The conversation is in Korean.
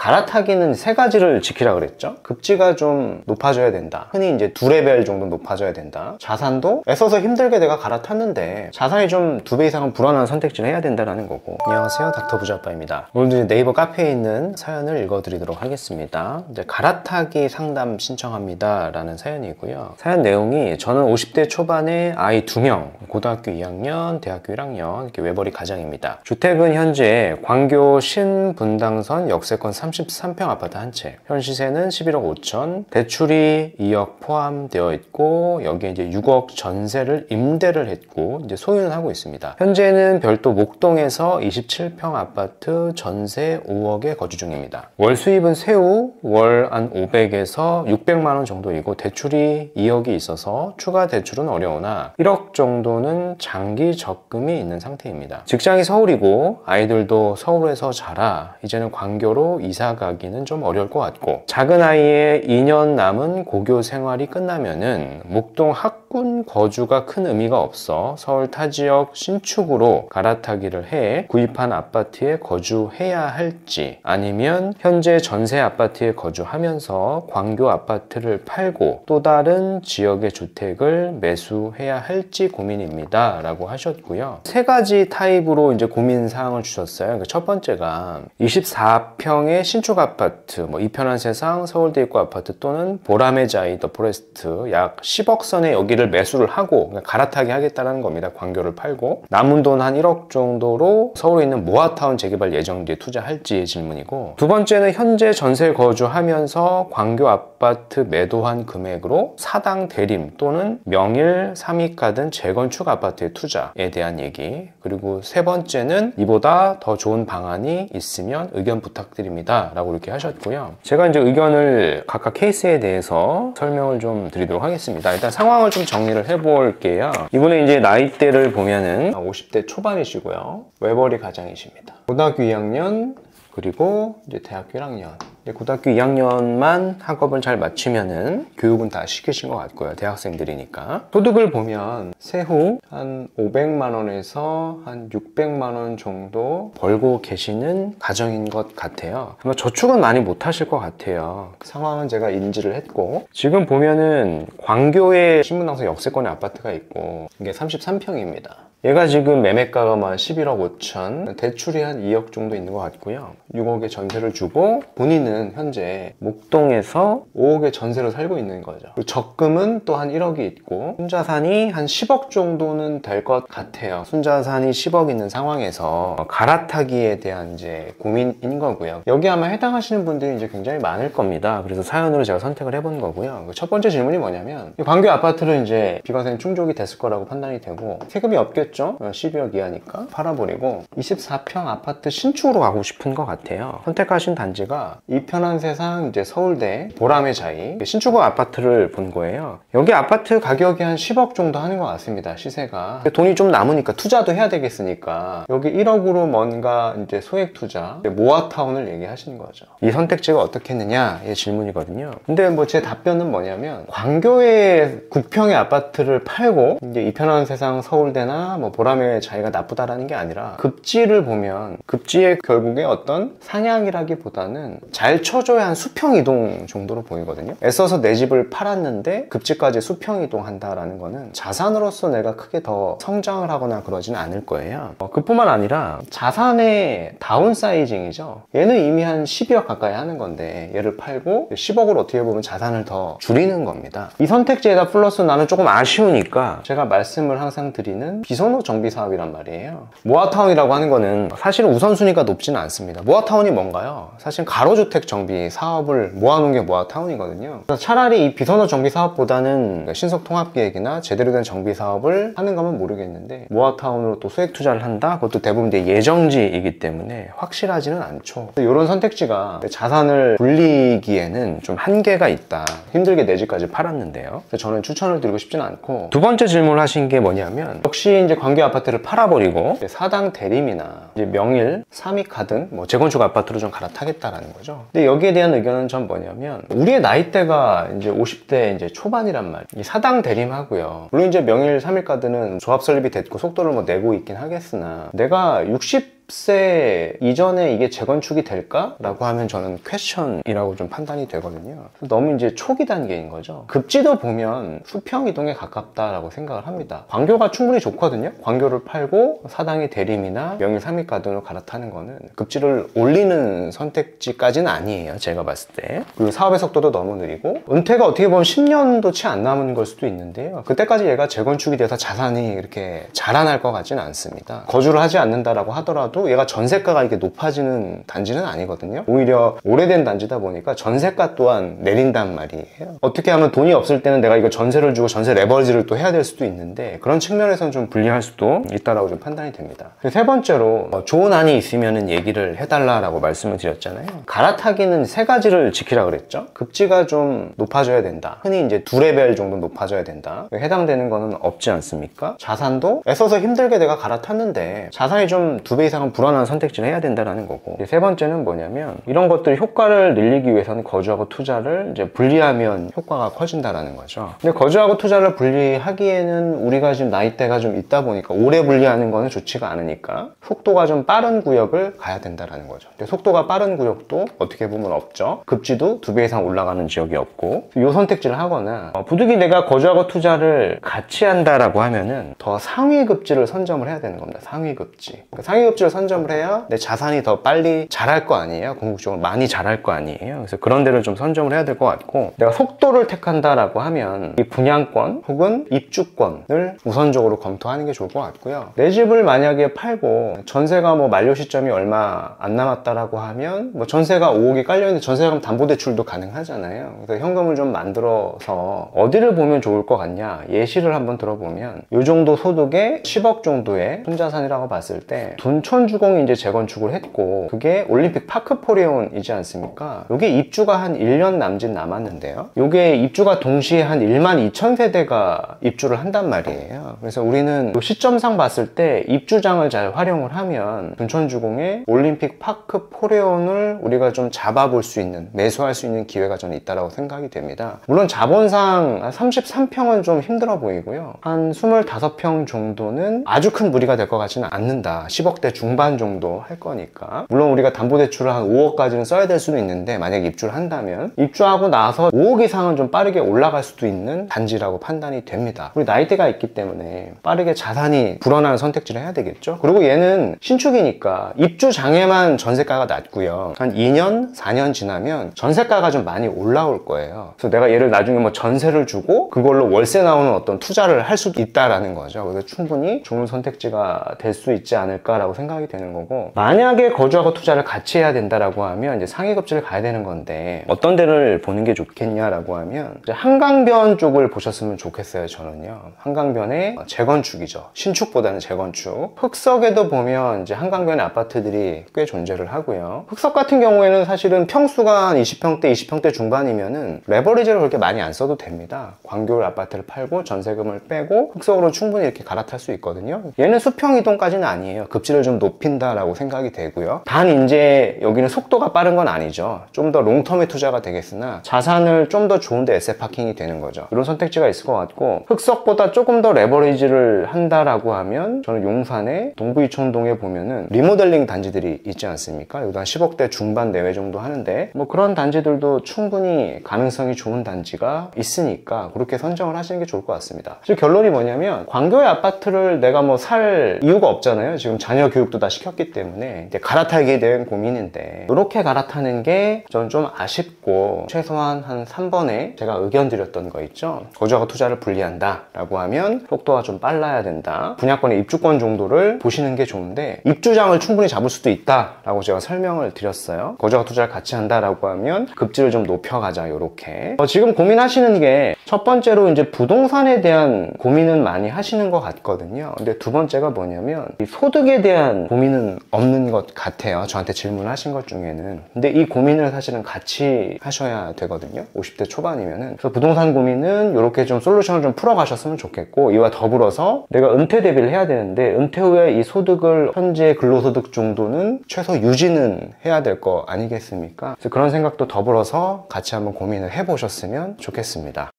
갈아타기는 세 가지를 지키라 그랬죠. 급지가 좀 높아져야 된다. 흔히 이제 2레벨 정도 높아져야 된다. 자산도 애써서 힘들게 내가 갈아탔는데 자산이 좀 2배 이상은 불어나는 선택지를 해야 된다는 거고. 안녕하세요, 닥터 부자아빠입니다. 오늘도 네이버 카페에 있는 사연을 읽어드리도록 하겠습니다. 이제 갈아타기 상담 신청합니다 라는 사연이고요. 사연 내용이 저는 50대 초반에 아이 2명, 고등학교 2학년, 대학교 1학년 이렇게 외벌이 가장입니다. 주택은 현재 광교 신분당선 역세권 33평 아파트 한 채. 현 시세는 11억 5천, 대출이 2억 포함되어 있고 여기에 이제 6억 전세를 임대를 했고 이제 소유는 하고 있습니다. 현재는 별도 목동에서 27평 아파트 전세 5억에 거주 중입니다. 월 수입은 세후 월 한 500에서 600만 원 정도이고 대출이 2억이 있어서 추가 대출은 어려우나 1억 정도는 장기 적금이 있는 상태입니다. 직장이 서울이고 아이들도 서울에서 자라 이제는 광교로 이사 가기는 좀 어려울 것 같고 작은 아이의 2년 남은 고교 생활이 끝나면은 목동 학군 거주가 큰 의미가 없어 서울 타 지역 신축으로 갈아타기를 해 구입한 아파트에 거주해야 할지 아니면 현재 전세 아파트에 거주하면서 광교 아파트를 팔고 또 다른 지역의 주택을 매수해야 할지 고민입니다 라고 하셨고요. 세 가지 타입으로 이제 고민 사항을 주셨어요. 첫 번째가 24평의 신축 아파트, 이편한 세상 서울대 입구 아파트 또는 보라매자이 더 포레스트 약 10억 선에 여기를 매수를 하고 갈아타기 하겠다는 겁니다. 광교를 팔고 남은 돈 한 1억 정도로 서울에 있는 모아타운 재개발 예정지에 투자할지의 질문이고, 두 번째는 현재 전세 거주하면서 광교 아파트 매도한 금액으로 사당 대림 또는 명일 3위가든 재건축 아파트의 투자에 대한 얘기, 그리고 세 번째는 이보다 더 좋은 방안이 있으면 의견 부탁드립니다 라고 이렇게 하셨고요. 제가 이제 의견을 각각 케이스에 대해서 설명을 좀 드리도록 하겠습니다. 일단 상황을 좀 정리를 해볼게요. 이분의 이제 나이대를 보면은 50대 초반이시고요. 외벌이 가장이십니다. 고등학교 2학년 그리고 이제 대학교 1학년. 고등학교 2학년만 학업을 잘 마치면은 교육은 다 시키신 것 같고요. 대학생들이니까. 소득을 보면 세후 한 500만 원에서 한 600만 원 정도 벌고 계시는 가정인 것 같아요. 아마 저축은 많이 못 하실 것 같아요. 상황은 제가 인지를 했고, 지금 보면은 광교에 신분당선 역세권의 아파트가 있고 이게 33평입니다. 얘가 지금 매매가가 한 11억 5천, 대출이 한 2억 정도 있는 것 같고요. 6억의 전세를 주고 본인은 현재 목동에서 5억의 전세로 살고 있는 거죠. 그리고 적금은 또 한 1억이 있고 순자산이 한 10억 정도는 될 것 같아요. 순자산이 10억 있는 상황에서 갈아타기에 대한 이제 고민인 거고요. 여기 아마 해당하시는 분들이 이제 굉장히 많을 겁니다. 그래서 사연으로 제가 선택을 해본 거고요. 첫 번째 질문이 뭐냐면, 광교 아파트는 이제 비과세는 충족이 됐을 거라고 판단이 되고 세금이 없겠죠. 12억 이하니까 팔아버리고 24평 아파트 신축으로 가고 싶은 것 같아요. 선택하신 단지가 이편한 세상 이제 서울대 보라매자이 신축 아파트를 본 거예요. 여기 아파트 가격이 한 10억 정도 하는 것 같습니다. 시세가. 돈이 좀 남으니까 투자도 해야 되겠으니까 여기 1억으로 뭔가 이제 소액 투자, 모아타운을 얘기하시는 거죠. 이 선택지가 어떻게 했느냐의 질문이거든요. 근데 제 답변은 뭐냐면, 광교의 9평의 아파트를 팔고 이제 이편한 세상 서울대나 보라매자이가 나쁘다라는 게 아니라 급지를 보면 급지의 결국에 어떤 상향이라기보다는 잘 쳐줘야 한 수평 이동 정도로 보이거든요. 애써서 내 집을 팔았는데 급지까지 수평 이동한다라는 거는 자산으로서 내가 크게 더 성장을 하거나 그러지는 않을 거예요. 그뿐만 아니라 자산의 다운사이징이죠. 얘는 이미 한 12억 가까이 하는 건데 얘를 팔고 10억으로 어떻게 보면 자산을 더 줄이는 겁니다. 이 선택지에다 플러스 나는 조금 아쉬우니까 제가 말씀을 항상 드리는 비선호 정비 사업이란 말이에요. 모아타운이라고 하는 거는 사실은 우선순위가 높지는 않습니다. 모아타운이 뭔가요? 사실 가로주택 정비 사업을 모아놓은 게 모아타운이거든요. 그래서 차라리 이 비선호 정비 사업보다는 신속통합기획이나 제대로 된 정비 사업을 하는 거면 모르겠는데 모아타운으로 또 수액 투자를 한다? 그것도 대부분 이제 예정지이기 때문에 확실하지는 않죠. 이런 선택지가 자산을 굴리기에는 좀 한계가 있다. 힘들게 내 집까지 팔았는데요. 저는 추천을 드리고 싶지는 않고, 두 번째 질문을 하신 게 뭐냐면, 역시 이제 광교 아파트를 팔아버리고 사당 대림이나 이제 명일 3위가든 재건축 아파트로 좀 갈아타겠다라는 거죠. 근데 여기에 대한 의견은 전 뭐냐면, 우리의 나이대가 이제 50대 이제 초반이란 말이에요. 이 사당 대림하고요. 물론 이제 명일 3위가든은 조합 설립이 됐고 속도를 내고 있긴 하겠으나 내가 60 60세 이전에 이게 재건축이 될까? 라고 하면 저는 퀘션이라고 좀 판단이 되거든요. 너무 이제 초기 단계인 거죠. 급지도 보면 수평 이동에 가깝다라고 생각을 합니다. 광교가 충분히 좋거든요. 광교를 팔고 사당의 대림이나 명일 삼익가든으로 갈아타는 거는 급지를 올리는 선택지까지는 아니에요. 제가 봤을 때. 그리고 사업의 속도도 너무 느리고 은퇴가 어떻게 보면 10년도 채 안 남은 걸 수도 있는데요. 그때까지 얘가 재건축이 돼서 자산이 이렇게 자라날 것 같지는 않습니다. 거주를 하지 않는다라고 하더라도 얘가 전세가가 이게 높아지는 단지는 아니거든요. 오히려 오래된 단지다 보니까 전세가 또한 내린단 말이에요. 어떻게 하면 돈이 없을 때는 내가 이거 전세를 주고 전세 레버리지를 또 해야 될 수도 있는데 그런 측면에서는 좀 불리할 수도 있다라고 좀 판단이 됩니다. 세 번째로 좋은 안이 있으면 얘기를 해달라라고 말씀을 드렸잖아요. 갈아타기는 세 가지를 지키라 그랬죠. 급지가 좀 높아져야 된다. 흔히 이제 2레벨 정도 높아져야 된다. 해당되는 거는 없지 않습니까? 자산도 애써서 힘들게 내가 갈아탔는데 자산이 좀 2배 이상은 불어나는 선택지를 해야 된다는 거고, 세 번째는 뭐냐면 이런 것들 효과를 늘리기 위해서는 거주하고 투자를 이제 분리하면 효과가 커진다는 거죠. 근데 거주하고 투자를 분리하기에는 우리가 지금 나이대가 좀 있다 보니까 오래 분리하는 거는 좋지가 않으니까 속도가 좀 빠른 구역을 가야 된다는 거죠. 근데 속도가 빠른 구역도 어떻게 보면 없죠. 급지도 2배 이상 올라가는 지역이 없고, 이 선택지를 하거나 부득이 내가 거주하고 투자를 같이 한다라고 하면은 더 상위 급지를 선점을 해야 되는 겁니다. 상위 급지. 상위 급지를 선점을 해야 내 자산이 더 빨리 자랄 거 아니에요. 궁극적으로 많이 자랄 거 아니에요. 그래서 그런 데를 좀 선점을 해야 될 것 같고, 내가 속도를 택한다라고 하면 이 분양권 혹은 입주권을 우선적으로 검토하는 게 좋을 것 같고요. 내 집을 만약에 팔고 전세가 뭐 만료 시점이 얼마 안 남았다라고 하면 뭐 전세가 5억이 깔려있는데 전세금 담보대출도 가능하잖아요. 그래서 현금을 좀 만들어서 어디를 보면 좋을 것 같냐, 예시를 한번 들어보면 이 정도 소득에 10억 정도의 순자산이라고 봤을 때 둔촌주공이 이제 재건축을 했고 그게 올림픽 파크포레온이지 않습니까? 이게 입주가 한 1년 남짓 남았는데요. 이게 입주가 동시에 한 1만 2천 세대가 입주를 한단 말이에요. 그래서 우리는 이 시점상 봤을 때 입주장을 잘 활용을 하면 둔촌주공의 올림픽 파크포레온을 우리가 좀 잡아볼 수 있는, 매수할 수 있는 기회가 저는 있다고 생각이 됩니다. 물론 자본상 33평은 좀 힘들어 보이고요. 한 25평 정도는 아주 큰 무리가 될 것 같지는 않는다. 10억대 중반 정도 할 거니까. 물론 우리가 담보대출을 한 5억까지는 써야 될 수는 있는데 만약에 입주를 한다면 입주하고 나서 5억 이상은 좀 빠르게 올라갈 수도 있는 단지라고 판단이 됩니다. 우리 나이대가 있기 때문에 빠르게 자산이 불어나는 선택지를 해야 되겠죠. 그리고 얘는 신축이니까 입주장에만 전세가가 낮고요. 한 2년, 4년 지나면 전세가가 좀 많이 올라올 거예요. 그래서 내가 얘를 나중에 뭐 전세를 주고 그걸로 월세 나오는 어떤 투자를 할 수도 있다라는 거죠. 그래서 충분히 좋은 선택지가 될 수 있지 않을까라고 생각이 되는 거고, 만약에 거주하고 투자를 같이 해야 된다라고 하면 이제 상위급지를 가야 되는 건데 어떤 데를 보는 게 좋겠냐라고 하면 이제 한강변 쪽을 보셨으면 좋겠어요. 저는요. 한강변의 재건축이죠. 신축보다는 재건축. 흑석에도 보면 이제 한강변의 아파트들이 꽤 존재를 하고요. 흑석 같은 경우에는 사실은 평수가 한 20평대, 20평대 중반이면은 레버리지를 그렇게 많이 안 써도 됩니다. 광교를 아파트를 팔고 전세금을 빼고 흑석으로 충분히 이렇게 갈아탈 수 있거든요. 얘는 수평 이동까지는 아니에요. 급지를 좀 높인다라고 생각이 되고요. 단 이제 여기는 속도가 빠른 건 아니죠. 좀 더 롱텀의 투자가 되겠으나 자산을 좀 더 좋은데 에셋 파킹이 되는 거죠. 이런 선택지가 있을 것 같고, 흑석보다 조금 더 레버리지를 한다라고 하면 저는 용산의 동부이촌동에 보면은 리모델링 단지들이 있지 않습니까? 여기도 한 10억대 중반 내외 정도 하는데 뭐 그런 단지들도 충분히 가능성이 좋은 단지가 있으니까 그렇게 선정을 하시는 게 좋을 것 같습니다. 즉 결론이 뭐냐면 광교의 아파트를 내가 뭐 살 이유가 없잖아요. 지금 자녀 교육도 다 시켰기 때문에 이제 갈아타기에 대한 고민인데 이렇게 갈아타는 게 저는 좀 아쉽고, 최소한 한 3번에 제가 의견 드렸던 거 있죠. 거주하고 투자를 분리한다 라고 하면 속도가 좀 빨라야 된다. 분양권의 입주권 정도를 보시는 게 좋은데 입주장을 충분히 잡을 수도 있다 라고 제가 설명을 드렸어요. 거주하고 투자를 같이 한다라고 하면 급지를 좀 높여가자. 이렇게 지금 고민하시는 게 첫 번째로 이제 부동산에 대한 고민은 많이 하시는 것 같거든요. 근데 두 번째가 뭐냐면 이 소득에 대한 고민은 없는 것 같아요. 저한테 질문하신 것 중에는. 근데 이 고민을 사실은 같이 하셔야 되거든요. 50대 초반이면은. 그래서 부동산 고민은 이렇게 좀 솔루션을 좀 풀어가셨으면 좋겠고, 이와 더불어서 내가 은퇴 대비를 해야 되는데 은퇴 후에 이 소득을 현재 근로소득 정도는 최소 유지는 해야 될 거 아니겠습니까? 그래서 그런 생각도 더불어서 같이 한번 고민을 해보셨으면 좋겠습니다.